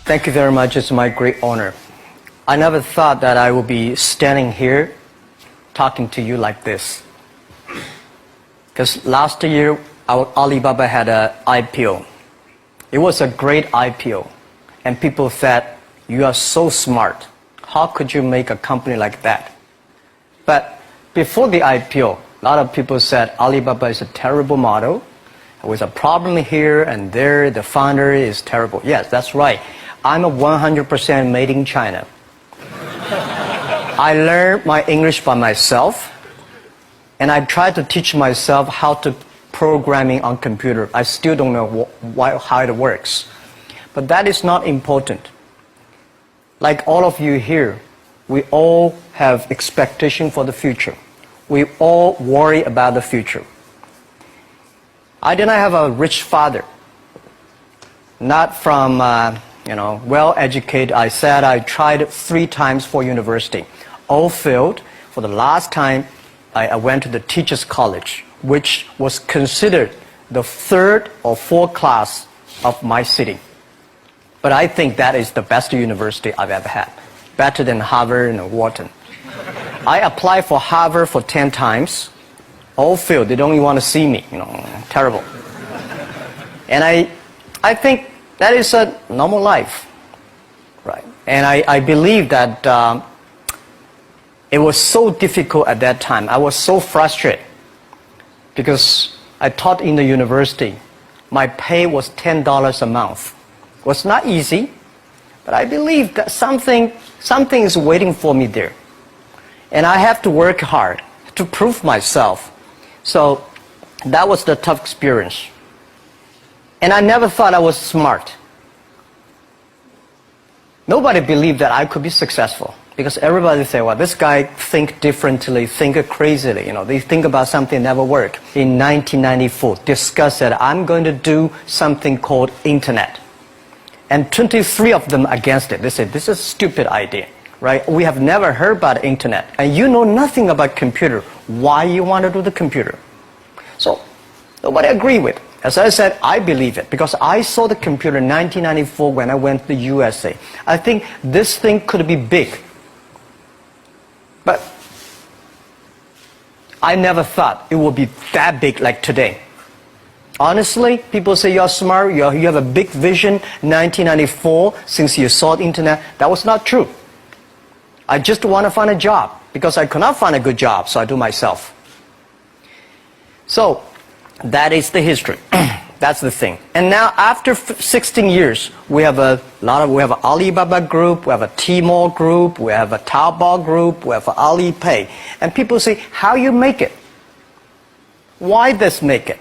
Thank you very much. It's my great honor. I never thought that I would be standing here talking to you like this. Because last year, Alibaba had an IPO. It was a great IPO. And people said, you are so smart. How could you make a company like that? But before the IPO, a lot of people said Alibaba is a terrible model. With a problem here and there, the founder is terrible. Yes, that's right. I'm a 100% made in China. I learned my English by myself, and I tried to teach myself how to programming on computer. I still don't know how it works. But that is not important. Like all of you here, we all have expectation for the future. We all worry about the future. I did not have a rich father, not from, well-educated. I said I tried 3 times for university. All failed. For the last time, I went to the teacher's college, which was considered the 3rd or 4th class of my city. But I think that is the best university I've ever had, better than Harvard and Wharton. I applied for Harvard for 10 times. All failed. They don't even want to see me. Terrible. And I think that is a normal life, right? And I believe that it was so difficult at that time. I was so frustrated because I taught in the university. My pay was $10 a month. It was not easy, but I believe that something is waiting for me there. And I have to work hard to prove myself. So that was the tough experience. And I never thought I was smart. Nobody believed that I could be successful because everybody say, well, this guy think differently, think crazily. They think about something never work. In 1994, discussed that I'm going to do something called internet. And 23 of them against it. They said, this is a stupid idea, right? We have never heard about internet. And you know nothing about computer. Why you want to do the computer? So nobody agreed with it. As I said, I believe it because I saw the computer in 1994 when I went to the USA. I think this thing could be big. But I never thought it would be that big like today. Honestly, people say you're smart, you have a big vision. 1994, since you saw the internet, that was not true. I just want to find a job because I could not find a good job, so I do myself. So that is the history. That's the thing. And now after 16 years, we have an Alibaba group, we have a Tmall group, we have a Taobao group, we have an Alipay. And people say, how you make it? Why this make it?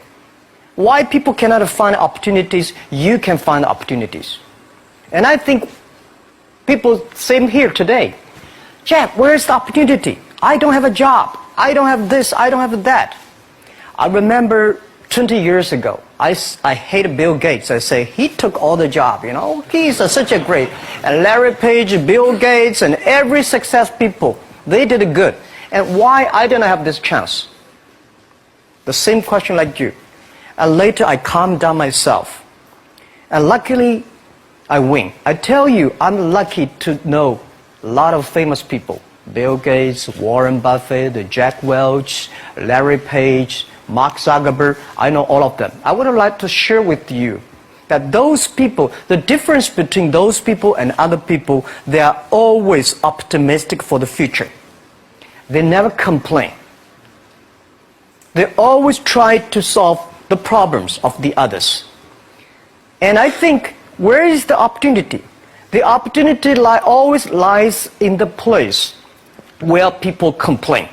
Why people cannot find opportunities, you can find opportunities. And I think people, same here today. Jack, where is the opportunity? I don't have a job. I don't have this, I don't have that. I remember 20 years ago, I hated Bill Gates. I say, he took all the job, He's such a great. And Larry Page, Bill Gates, and every success people, they did it good. And why I didn't have this chance? The same question like you. And later I calmed down myself. And luckily, I win. I tell you, I'm lucky to know a lot of famous people. Bill Gates, Warren Buffett, Jack Welch, Larry Page, Mark Zuckerberg. I know all of them. I would like to share with you that those people, the difference between those people and other people, they are always optimistic for the future. They never complain. They always try to solve the problems of the others. And I think, where is the opportunity? The opportunity always lies in the place where people complain.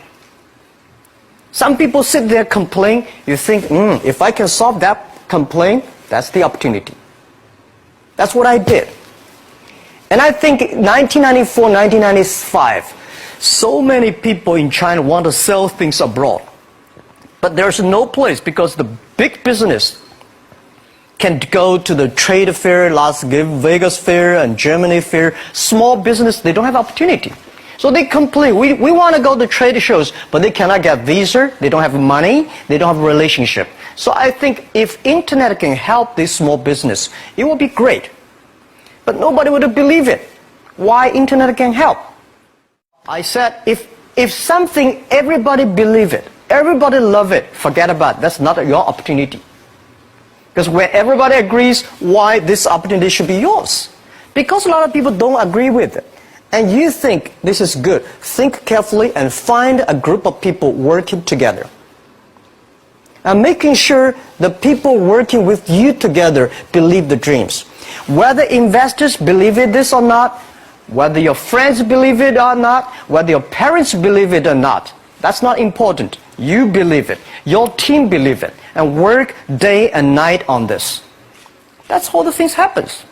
Some people sit there complain, you think, if I can solve that complaint, that's the opportunity. That's what I did. And I think 1994, 1995, so many people in China want to sell things abroad. But there's no place because the big business can go to the trade fair, Las Vegas fair and Germany fair. Small business, they don't have opportunity. So they complain, we want to go to trade shows, but they cannot get visa, they don't have money, they don't have a relationship. So I think if internet can help this small business, it will be great. but nobody would believe it. Why internet can help? I said, if something, everybody believe it, everybody love it, forget about it. That's not your opportunity. Because when everybody agrees, why this opportunity should be yours? Because a lot of people don't agree with it. And you think this is good. Think carefully and find a group of people working together. And making sure the people working with you together believe the dreams. Whether investors believe it this or not, whether your friends believe it or not, whether your parents believe it or not, that's not important. You believe it. Your team believe it. And work day and night on this. That's how the things happens.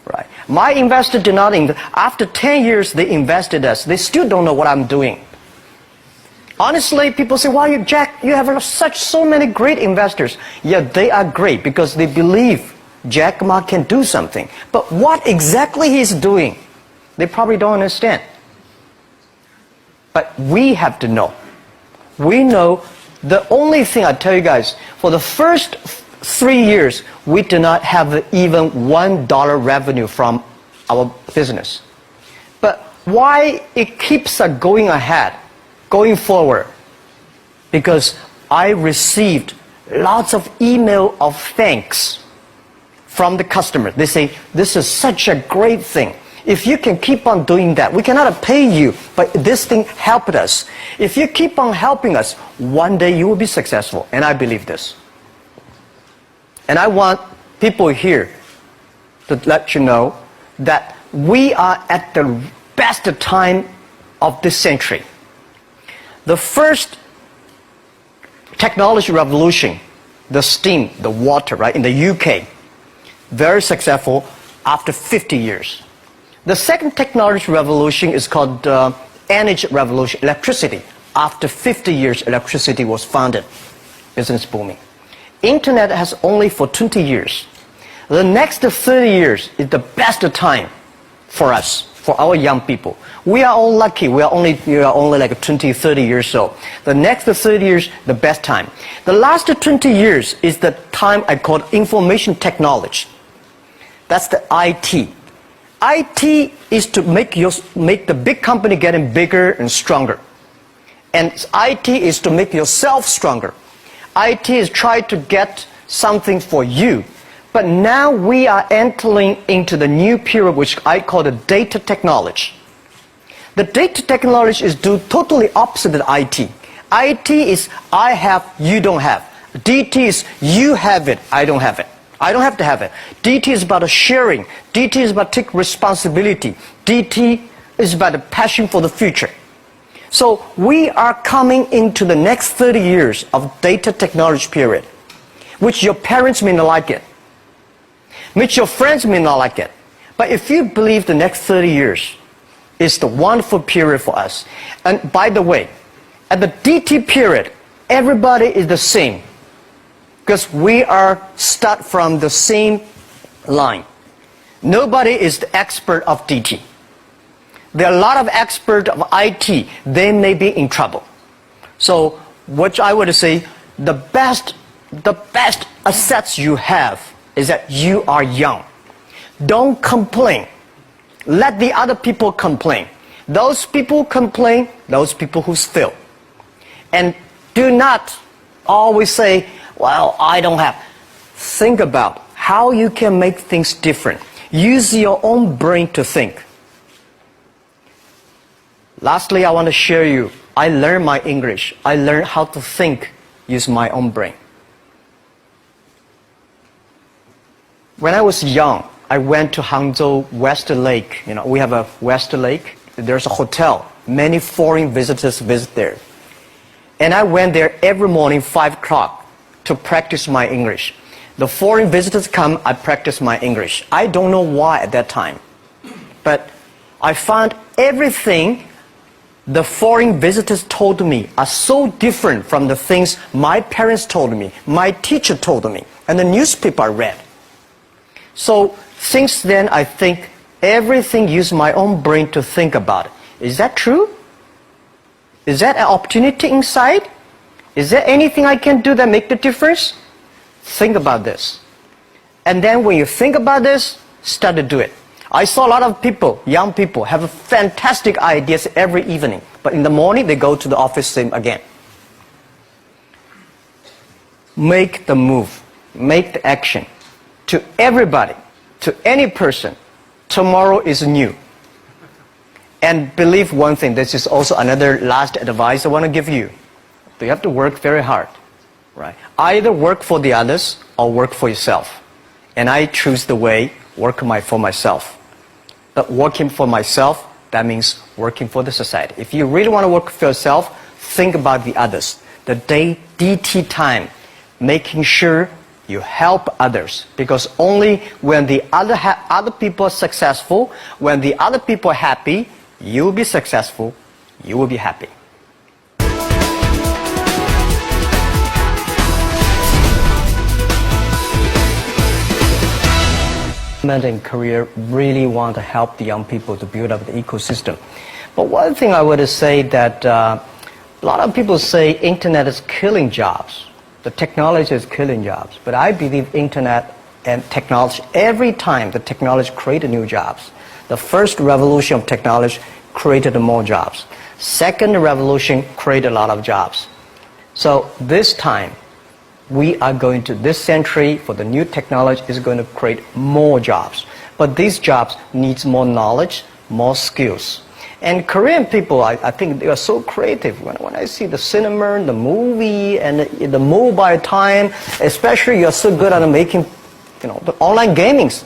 Right. My investor did not after 10 years they invested us. They still don't know what I'm doing. Honestly, people say, "Why, Jack, you have so many great investors." Yeah, they are great because they believe Jack Ma can do something. But what exactly he's doing, they probably don't understand. But we have to know. We know the only thing I tell you guys, for the first 3 years, we do not have even $1 revenue from our business. But why it keeps us going ahead, going forward? Because I received lots of email of thanks from the customer. They say, "This is such a great thing. If you can keep on doing that, we cannot pay you, but this thing helped us. If you keep on helping us, one day you will be successful." And I believe this. And I want people here to let you know that we are at the best time of this century. The first technology revolution, the steam, the water, right, in the UK, very successful after 50 years. The second technology revolution is called energy revolution, electricity. After 50 years, electricity was founded, business booming. Internet has only for 20 years. The next 30 years is the best time for us, for our young people. We are all lucky. We are only like 20, 30 years old. The next 30 years, the best time. The last 20 years is the time I call information technology. That's the IT. IT is to make the big company getting bigger and stronger. And IT is to make yourself stronger. IT is trying to get something for you. But now we are entering into the new period which I call the data technology. The data technology is totally opposite of IT. IT is I have, you don't have. DT is you have it, I don't have it. I don't have to have it. DT is about sharing. DT is about taking responsibility. DT is about the passion for the future. So we are coming into the next 30 years of data technology period, which your parents may not like it, which your friends may not like it. But if you believe the next 30 years is the wonderful period for us. And by the way, at the DT period, everybody is the same. Because we are start from the same line. Nobody is the expert of DT. There are a lot of experts of IT. They may be in trouble. So what I would say, the best assets you have is that you are young. Don't complain. Let the other people complain. Those people complain, those people who fail. And do not always say, "Well, I don't have." Think about how you can make things different. Use your own brain to think. Lastly, I want to share you, I learned my English. I learned how to think, use my own brain. When I was young, I went to Hangzhou West Lake. You know, we have a West Lake. There's a hotel. Many foreign visitors visit there. And I went there every morning, 5 o'clock, to practice my English. The foreign visitors come, I practice my English. I don't know why at that time. But I found everything the foreign visitors told me are so different from the things my parents told me, my teacher told me, and the newspaper I read. So since then, I think everything use my own brain to think about it. Is that true? Is that an opportunity inside? Is there anything I can do that make the difference? Think about this. And then when you think about this, start to do it. I saw a lot of people, young people, have fantastic ideas every evening, but in the morning they go to the office same again. Make the move, make the action. To everybody, to any person, tomorrow is new. And believe one thing, this is also another last advice I want to give you. You have to work very hard, right? Either work for the others or work for yourself. And I choose the way, work for myself. But working for myself, that means working for the society. If you really want to work for yourself, think about the others. The DT time, making sure you help others. Because only when the other people are successful, when the other people are happy, you will be successful, you will be happy. In Korea really want to help the young people to build up the ecosystem. But one thing I would say that a lot of people say internet is killing jobs. The technology is killing jobs. But I believe internet and technology, every time the technology created new jobs. The first revolution of technology created more jobs. Second revolution created a lot of jobs. So this time, we are going to, this century, for the new technology, is going to create more jobs. But these jobs needs more knowledge, more skills. And Korean people, I think they are so creative. When I see the cinema, the movie, and the mobile time, especially you're so good at making, the online gamings.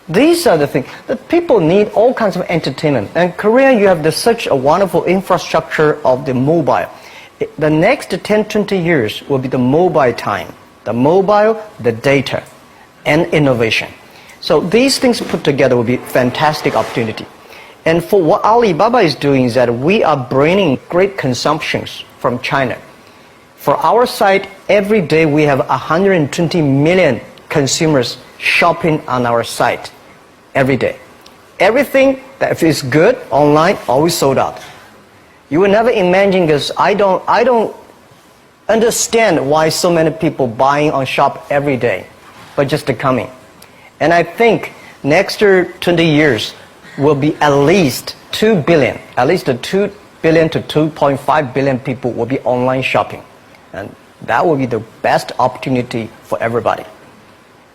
These are the things that people need, all kinds of entertainment. And Korea, you have such a wonderful infrastructure of the mobile. The next 10, 20 years will be the mobile time. The mobile, the data, and innovation. So these things put together will be fantastic opportunity. And for what Alibaba is doing is that we are bringing great consumptions from China. For our site, every day we have 120 million consumers shopping on our site every day. Everything that is good online always sold out. You will never imagine this. I don't understand why so many people buying on shop every day, but just coming. And I think next 20 years will be at least 2 billion, at least 2 billion to 2.5 billion people will be online shopping. And that will be the best opportunity for everybody.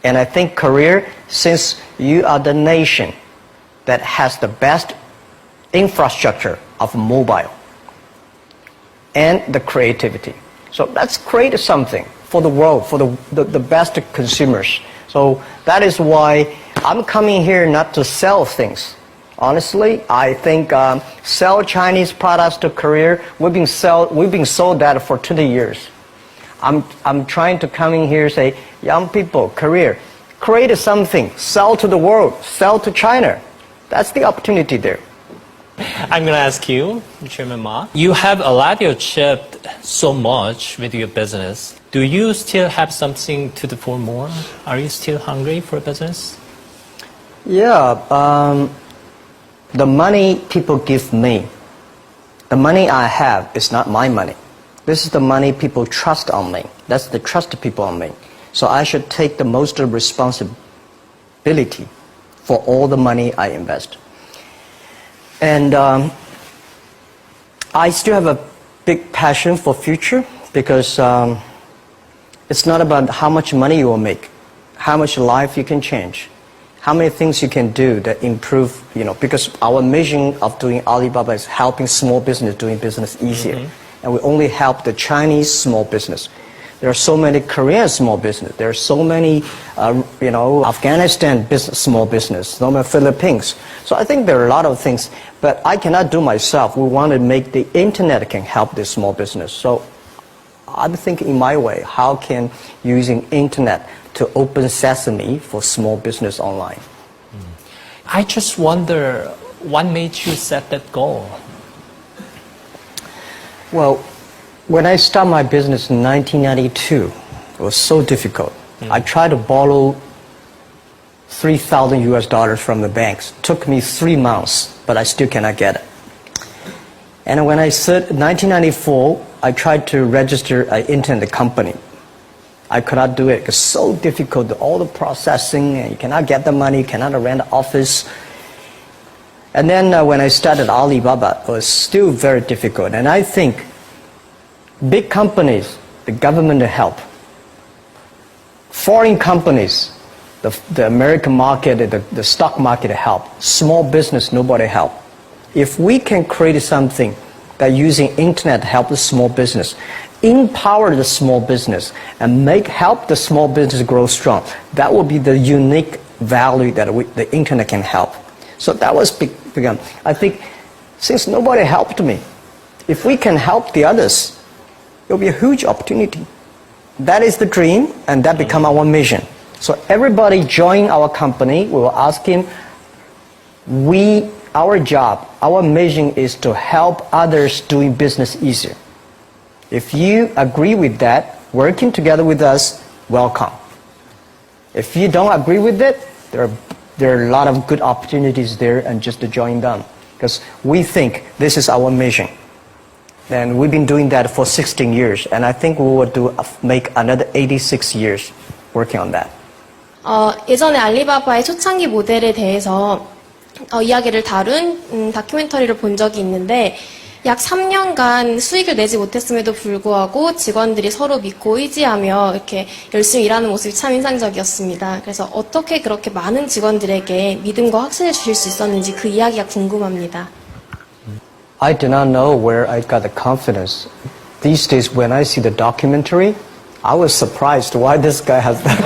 And I think Korea, since you are the nation that has the best infrastructure of mobile and the creativity. So let's create something for the world, for the best consumers. So that is why I'm coming here not to sell things. Honestly, I think sell Chinese products to Korea, we've been sold that for 20 years. I'm trying to come in here and say, young people, Korea, create something, sell to the world, sell to China. That's the opportunity there. I'm going to ask you, Chairman Ma. You have allowed your achieved so much with your business. Do you still have something to do for more? Are you still hungry for business? Yeah. The money people give me, the money I have is not my money. This is the money people trust on me. That's the trust people on me. So I should take the most responsibility for all the money I invest. And I still have a big passion for future because it's not about how much money you will make, how much life you can change, how many things you can do that improve, because our mission of doing Alibaba is helping small business doing business easier. Mm-hmm. And we only help the Chinese small business. There are so many Korean small business. There are so many, Afghanistan small business, so many Philippines. So I think there are a lot of things, but I cannot do myself. We want to make the internet can help this small business. So I'm thinking in my way, how can using internet to open sesame for small business online? I just wonder, what made you set that goal? Well, when I started my business in 1992, it was so difficult. I tried to borrow $3,000 from the banks. It took me 3 months, but I still cannot get it. And when I said 1994, I tried to register an internet company. I could not do it. It's so difficult, all the processing, and you cannot get the money, you cannot rent an office. And then when I started Alibaba, it was still very difficult. And I think big companies, the government help. Foreign companies, the American market, the stock market help. Small business, nobody help. If we can create something that using internet help the small business, empower the small business, and help the small business grow strong, that will be the unique value that the internet can help. So that was begun. I think since nobody helped me, if we can help the others, it will be a huge opportunity. That is the dream, and that become our mission. So everybody join our company, we will ask him, our job, our mission is to help others doing business easier. If you agree with that, working together with us, welcome. If you don't agree with it, there are a lot of good opportunities there, and just to join them. Because we think this is our mission. And we've been doing that for 16 years. And I think we will make another 86 years working on that. 예전에 알리바바의 초창기 모델에 대해서 이야기를 다룬 다큐멘터리를 본 적이 있는데 약 3년간 수익을 내지 못했음에도 불구하고 직원들이 서로 믿고 의지하며 이렇게 열심히 일하는 모습이 참 인상적이었습니다. 그래서 어떻게 그렇게 많은 직원들에게 믿음과 확신을 주실 수 있었는지 그 이야기가 궁금합니다. I do not know where I got the confidence. These days when I see the documentary, I was surprised why this guy has that.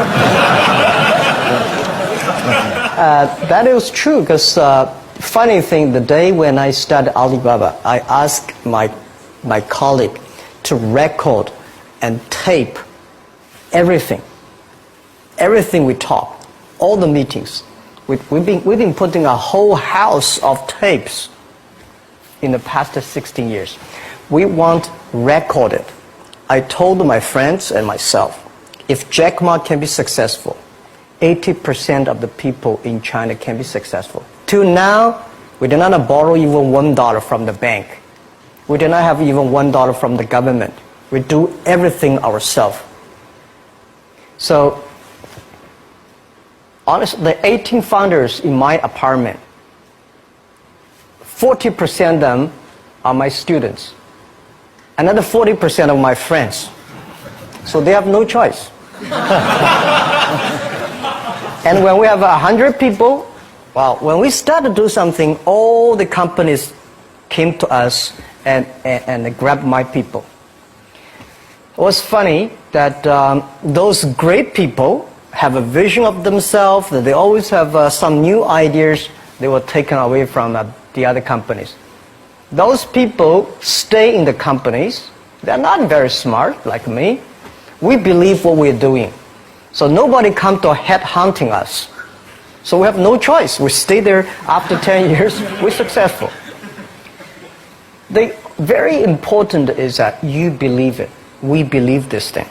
That is true because funny thing, the day when I started Alibaba, I asked my colleague to record and tape everything we talk, all the meetings. We've been putting a whole house of tapes in the past 16 years. We want recorded. I told my friends and myself, if Jack Ma can be successful, 80% of the people in China can be successful. Till now, we did not borrow even $1 from the bank. We did not have even $1 from the government. We do everything ourselves. So, honestly, the 18 founders in my apartment, 40% of them are my students. Another 40% of my friends. So they have no choice. And when we have 100 people, well, when we start to do something, all the companies came to us and grabbed my people. It was funny that those great people have a vision of themselves, that they always have some new ideas. They were taken away from the other companies. Those people stay in the companies. They're not very smart like me. We believe what we're doing. So nobody come to head hunting us. So we have no choice. We stay there after 10 years, we're successful. The very important is that you believe it. We believe this thing.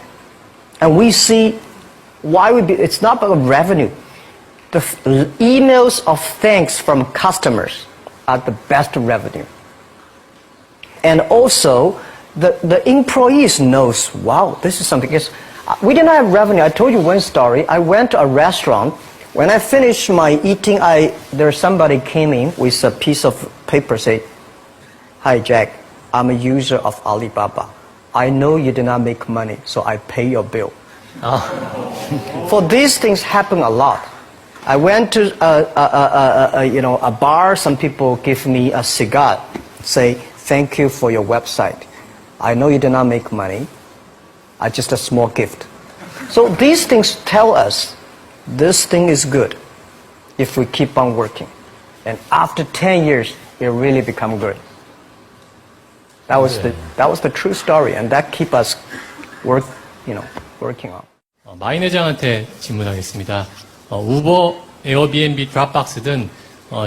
And we see why it's not about revenue. The emails of thanks from customers are the best revenue. And also, the employees knows, wow, this is something. We did not have revenue. I told you one story. I went to a restaurant. When I finished my eating, somebody came in with a piece of paper, say, "Hi, Jack, I'm a user of Alibaba. I know you did not make money, so I pay your bill." For these things happen a lot. I went to a bar. Some people give me a cigar, say, "Thank you for your website. I know you did not make money. Just a small gift." So these things tell us this thing is good if we keep on working. And after 10 years, it really become good. That was the true story, and that keep us working on. 마인 회장한테 질문하겠습니다. 우버, 에어비앤비, 드랍박스 등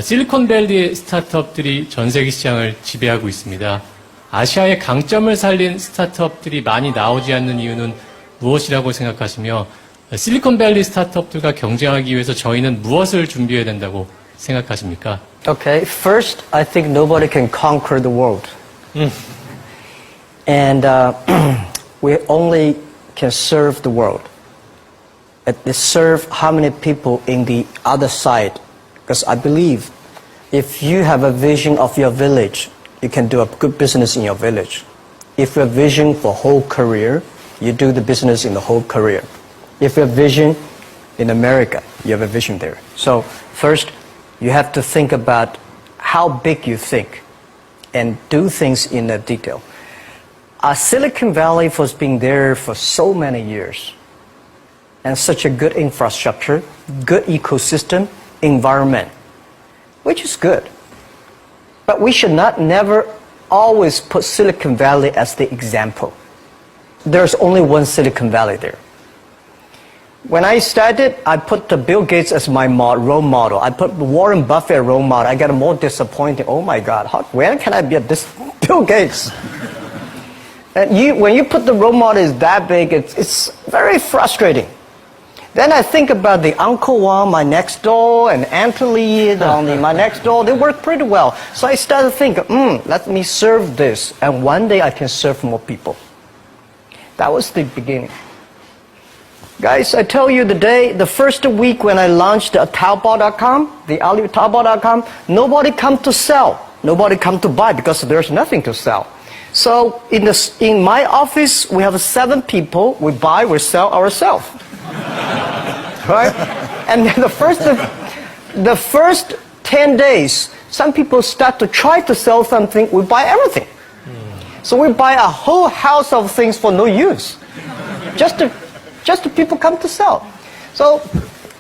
실리콘밸리 스타트업들이 전 세계 시장을 지배하고 있습니다. 아시아의 강점을 살린 스타트업들이 많이 나오지 않는 이유는 무엇이라고 생각하시며 실리콘밸리 스타트업들과 경쟁하기 위해서 저희는 무엇을 준비해야 된다고 생각하십니까? Okay, first, I think nobody can conquer the world. And we only can serve the world. Serve how many people in the other side? Because I believe If you have a vision of your village, you can do a good business in your village. If you have a vision for whole career, you do the business in the whole career. If you have vision in America, you have a vision there. So first, you have to think about how big you think and do things in a detail. Silicon Valley was being there for so many years and such a good infrastructure, good ecosystem, environment, which is good. But we should not never always put Silicon Valley as the example. There's only one Silicon Valley there. When I started, I put Bill Gates as my role model. I put Warren Buffett role model. I got more disappointed. Oh my God, when can I be this Bill Gates? And when you put the role model is that big, it's very frustrating. Then I think about the Uncle Wang, my next door, and Anthony, my next door. They work pretty well. So I started thinking, let me serve this, and one day I can serve more people. That was the beginning. Guys, I tell you the first week when I launched Taobao.com, the Taobao.com, nobody come to sell. Nobody come to buy because there's nothing to sell. So in my office, we have 7 people. We buy, we sell ourselves. Right? And then the first 10 days, some people start to try to sell something. We buy everything. So we buy a whole house of things for no use. Just to people come to sell. So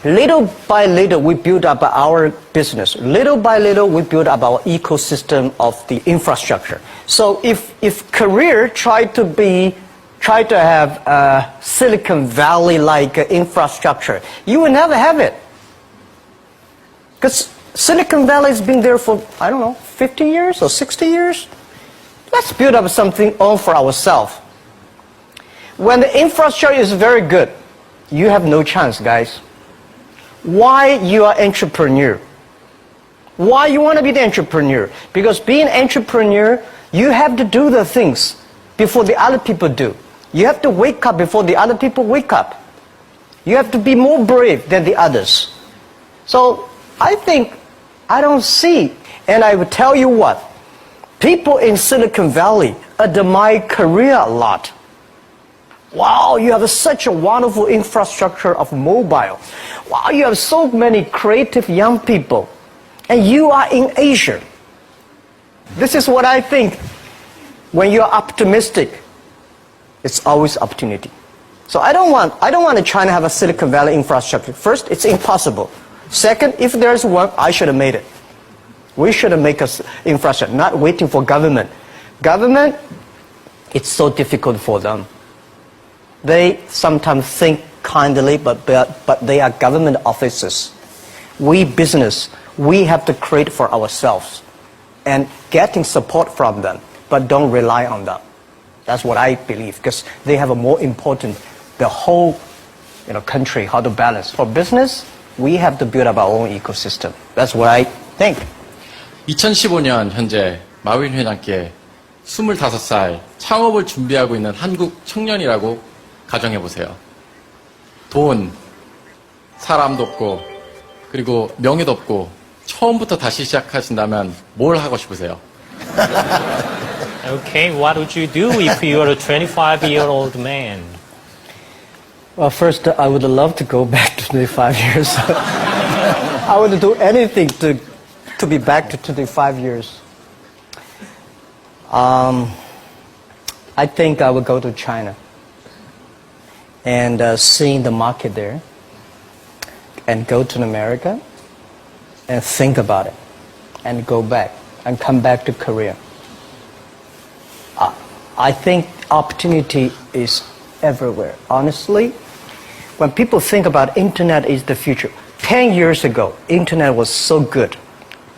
little by little, we build up our business. Little by little, we build up our ecosystem of the infrastructure. So if career try to have a Silicon Valley-like infrastructure, you will never have it. Because Silicon Valley has been there for, 50 years or 60 years. Let's build up something all for ourselves. When the infrastructure is very good, you have no chance, guys. Why you are entrepreneur? Why you want to be the entrepreneur? Because being an entrepreneur, you have to do the things before the other people do. You have to wake up before the other people wake up. You have to be more brave than the others. So I think I don't see, and I will tell you what, people in Silicon Valley admire Korea a lot. Wow, you have such a wonderful infrastructure of mobile. Wow, you have so many creative young people. And you are in Asia. This is what I think. When you're optimistic, it's always opportunity. So I don't want China to have a Silicon Valley infrastructure. First, it's impossible. Second, if there's one, I should have made it. We should have made an infrastructure, not waiting for government. Government, it's so difficult for them. They sometimes think kindly, but they are government officers. We business, we have to create for ourselves and getting support from them, but don't rely on them. That's what I believe, because they have a more important, the whole country, how to balance. For business, we have to build up our own ecosystem. That's what I think. 2015년 현재 마윈 회장께 25살 창업을 준비하고 있는 한국 청년이라고 가정해보세요. 돈, 사람도 없고, 그리고 명예도 없고, 처음부터 다시 시작하신다면 뭘 하고 싶으세요? Okay, what would you do if you were a 25-year-old man? Well, first, I would love to go back to 25 years. I would do anything to be back to 25 years. I think I would go to China and seeing the market there, and go to America and think about it, and go back and come back to Korea. I think opportunity is everywhere. Honestly, when people think about internet is the future, 10 years ago, internet was so good.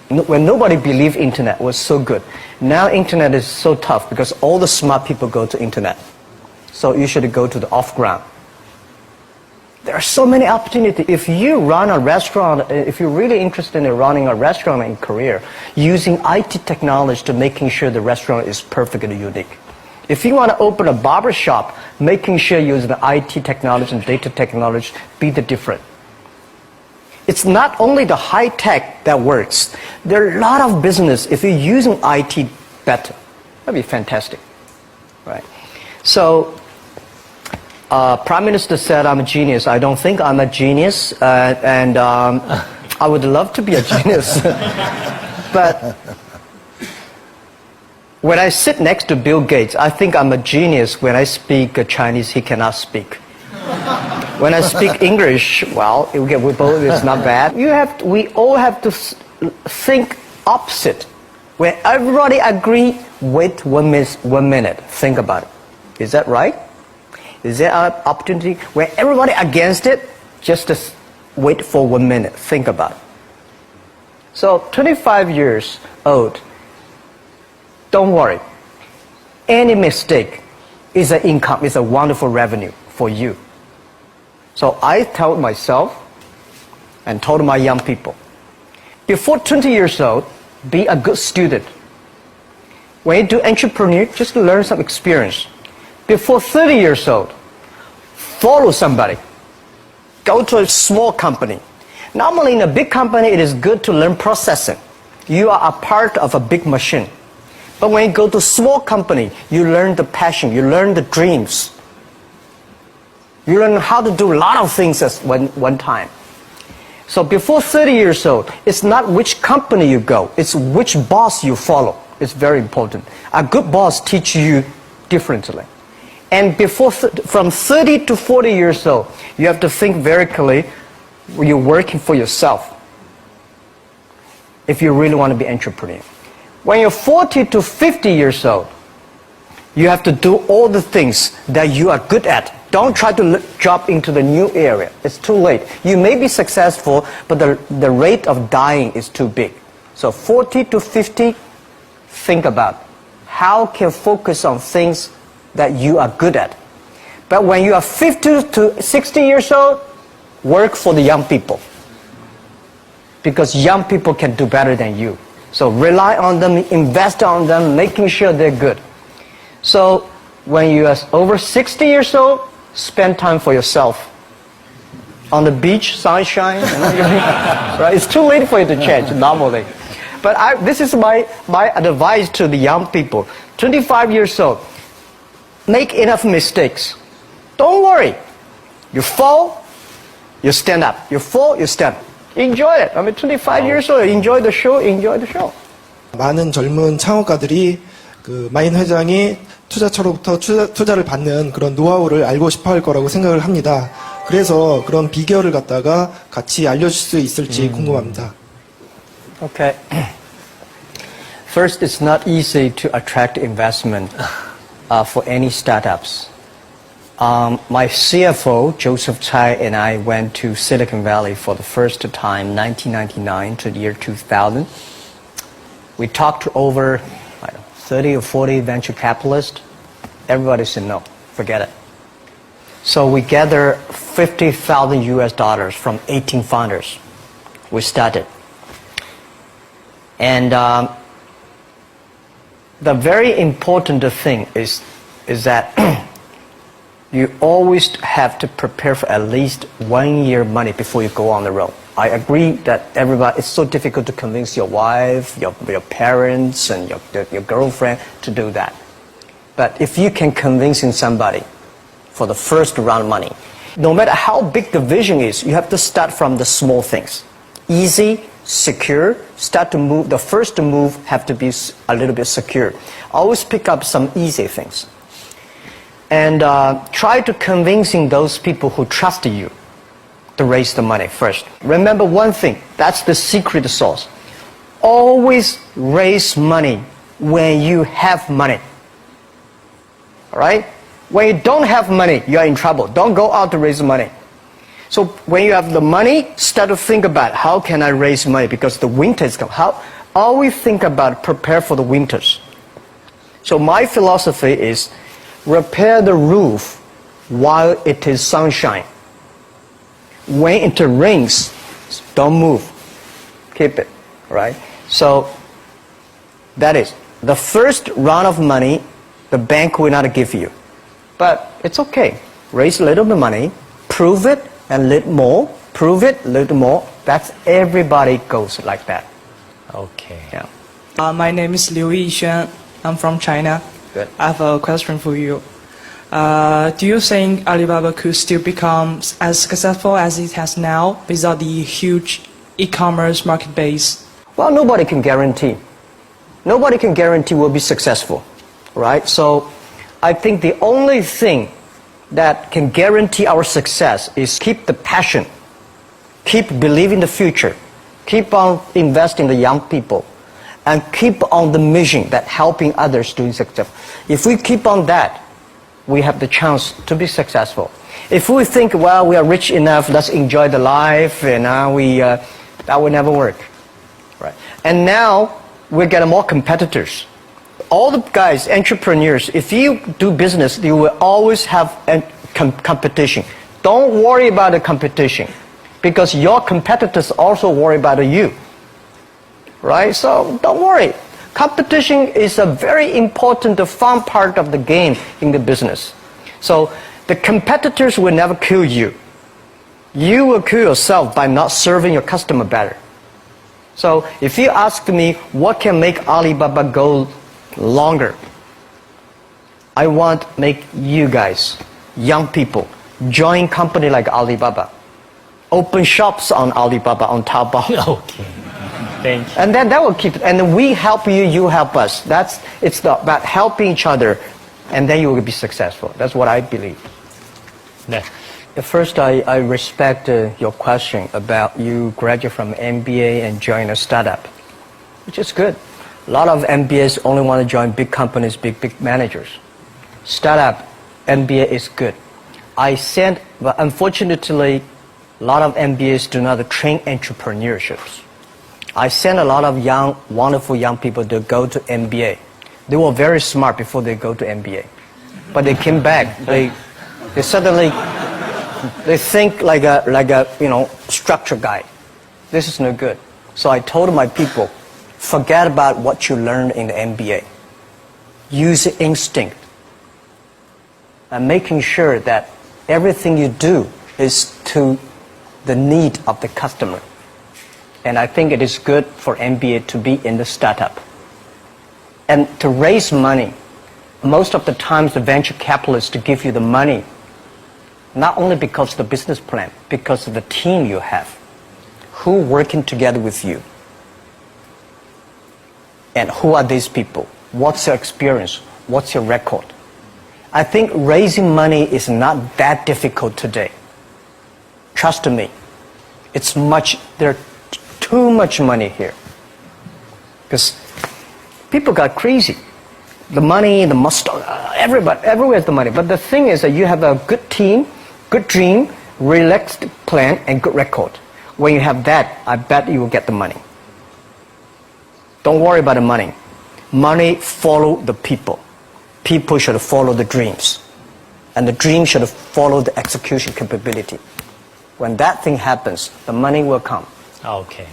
When nobody believed internet was so good. Now internet is so tough because all the smart people go to internet. So you should go to the off-ground. There are so many opportunities. If you run a restaurant, if you're really interested in running a restaurant in Korea, using IT technology to making sure the restaurant is perfectly unique. If you want to open a barber shop, making sure you use the IT technology and data technology, be the different. It's not only the high tech that works. There are a lot of business if you're using IT better. That'd be fantastic, right? So, Prime Minister said I'm a genius. I don't think I'm a genius, and I would love to be a genius. But when I sit next to Bill Gates, I think I'm a genius. When I speak Chinese, he cannot speak. When I speak English, well, it's not bad. We all have to think opposite. When everybody agree, wait 1 minute. Think about it. Is that right? Is there an opportunity? When everybody against it, just wait for 1 minute. Think about it. So 25 years old, don't worry. Any mistake is an income, is a wonderful revenue for you. So I told myself and told my young people, before 20 years old, be a good student. When you do entrepreneur, just learn some experience. Before 30 years old, follow somebody. Go to a small company. Normally in a big company, it is good to learn processing. You are a part of a big machine. But when you go to a small company, you learn the passion, you learn the dreams. You learn how to do a lot of things at one time. So before 30 years old, it's not which company you go, it's which boss you follow. It's very important. A good boss teaches you differently. And from 30 to 40 years old, you have to think very clearly, you're working for yourself if you really want to be an entrepreneur. When you're 40 to 50 years old, you have to do all the things that you are good at. Don't try to jump into the new area. It's too late. You may be successful, but the rate of dying is too big. So 40 to 50, think about how can focus on things that you are good at. But when you are 50 to 60 years old, work for the young people. Because young people can do better than you. So rely on them, invest on them, making sure they're good. So when you are over 60 years old, spend time for yourself. On the beach, sunshine, right? It's too late for you to change normally. But this is my advice to the young people. 25 years old, make enough mistakes. Don't worry. You fall, you stand up. You fall, you stand up. Enjoy it. 25 years old, enjoy the show, enjoy the show. 많은 젊은 창업가들이 마인 회장이 투자처로부터 투자를 받는 그런 노하우를 알고 싶어 할 거라고 생각을 합니다. 그래서 그런 비결을 갖다가 같이 알려줄 수 있을지 궁금합니다. Okay. First, it's not easy to attract investment for any startups. My CFO, Joseph Tsai, and I went to Silicon Valley for the first time, 1999 to the year 2000. We talked to over 30 or 40 venture capitalists. Everybody said no, forget it. So we gathered $50,000 from 18 founders. We started. And the very important thing is that you always have to prepare for at least 1 year money before you go on the road. I agree that it's so difficult to convince your wife, your parents, and your girlfriend to do that. But if you can convince somebody for the first round of money, no matter how big the vision is, you have to start from the small things. Easy, secure, start to move. The first move have to be a little bit secure. Always pick up some easy things. And try to convincing those people who trust you to raise the money first. Remember one thing, that's the secret sauce. Always raise money when you have money. All right? When you don't have money, you are in trouble. Don't go out to raise money. So when you have the money, start to think about how can I raise money because the winter is coming. Always think about prepare for the winters. So my philosophy is repair the roof while it is sunshine. When it rains, don't move. Keep it, right? So that is the first round of money, the bank will not give you. But it's okay. Raise a little bit of money, prove it, and a little more, improve it a little more. That's everybody goes like that. Okay. Yeah. My name is Liu Yixuan. I'm from China. Good. I have a question for you. Do you think Alibaba could still become as successful as it has now without the huge e-commerce market base? Well, nobody can guarantee. Nobody can guarantee we'll be successful, right? So I think the only thing that can guarantee our success is keep the passion, keep believing the future, keep on investing in the young people, and keep on the mission that helping others doing success. If we keep on that, we have the chance to be successful. If we think, well, we are rich enough, let's enjoy the life, and that will never work, right? And now we're getting more competitors. All the guys, entrepreneurs, if you do business, you will always have competition. Don't worry about the competition, because your competitors also worry about you, right? So don't worry. Competition is a very important, fun part of the game in the business. So the competitors will never kill you. You will kill yourself by not serving your customer better. So if you ask me what can make Alibaba go longer, I want to make you guys, young people, join company like Alibaba. Open shops on Alibaba, on Taobao. Okay. Thank you. And then that will keep, and we help you, you help us. It's about helping each other, and then you will be successful. That's what I believe. 네. First, I respect your question about you graduate from MBA and join a startup, which is good. A lot of MBAs only want to join big companies, big managers. Startup, MBA is good. But unfortunately, a lot of MBAs do not train entrepreneurships. I sent a lot of young, wonderful young people to go to MBA. They were very smart before they go to MBA. But they came back, they suddenly, they think like a structure guy. This is no good. So I told my people, forget about what you learned in the MBA. Use instinct. And making sure that everything you do is to the need of the customer. And I think it is good for MBA to be in the startup. And to raise money, most of the times the venture capitalists to give you the money, not only because of the business plan, because of the team you have, who working together with you. And who are these people? What's your experience? What's your record? I think raising money is not that difficult today. Trust me. There's too much money here. Because people got crazy. The money, the mustard, everywhere's the money. But the thing is that you have a good team, good dream, relaxed plan, and good record. When you have that, I bet you will get the money. Don't worry about the money. Money follow the people. People should follow the dreams. And the dream should follow the execution capability. When that thing happens, the money will come. Okay.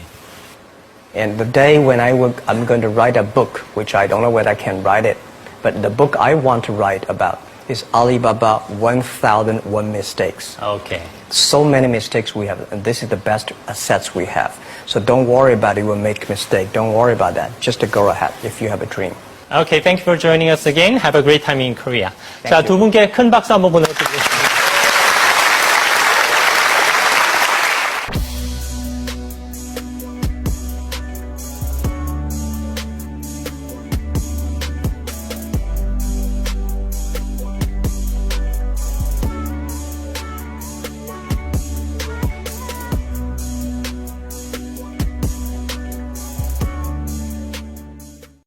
And the day when I'm going to write a book, which I don't know whether I can write it, but the book I want to write about is Alibaba 1001 Mistakes. Okay. So many mistakes we have, and this is the best assets we have. So don't worry about it, you will make a mistake. Don't worry about that. Just to go ahead if you have a dream. Okay, thank you for joining us again. Have a great time in Korea. 자, 두 분께 큰 박수 한번 보내드리겠습니다.